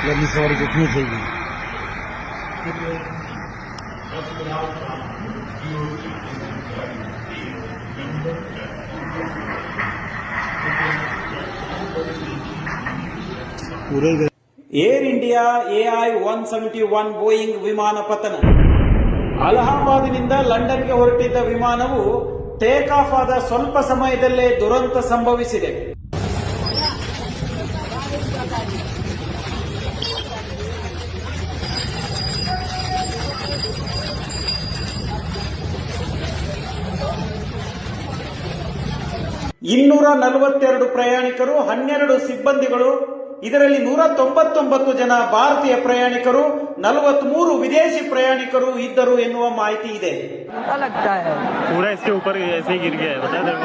लंबी सवारी कितनी चाहिए? पूरे ಏರ್ ಇಂಡಿಯಾ AI-171 ಬೋಯಿಂಗ್ ವಿಮಾನ ಪತನ. ಅಲಹಾಬಾದ್ನಿಂದ ಲಂಡನ್ಗೆ ಹೊರಟಿದ್ದ ವಿಮಾನವು ಟೇಕ್ ಆಫ್ ಆದ ಸ್ವಲ್ಪ ಸಮಯದಲ್ಲೇ ದುರಂತ ಸಂಭವಿಸಿದೆ. ಇನ್ನೂರ 42 ಪ್ರಯಾಣಿಕರು, 12 ಸಿಬ್ಬಂದಿಗಳು, ಇದರಲ್ಲಿ 199 ಜನ ಭಾರತೀಯ ಪ್ರಯಾಣಿಕರು, 43 ವಿದೇಶಿ ಪ್ರಯಾಣಿಕರು ಇದ್ದರು ಎನ್ನುವ ಮಾಹಿತಿ ಇದೆ. पूरा इसके ऊपर ऐसे ही गिर गया है, बता दें।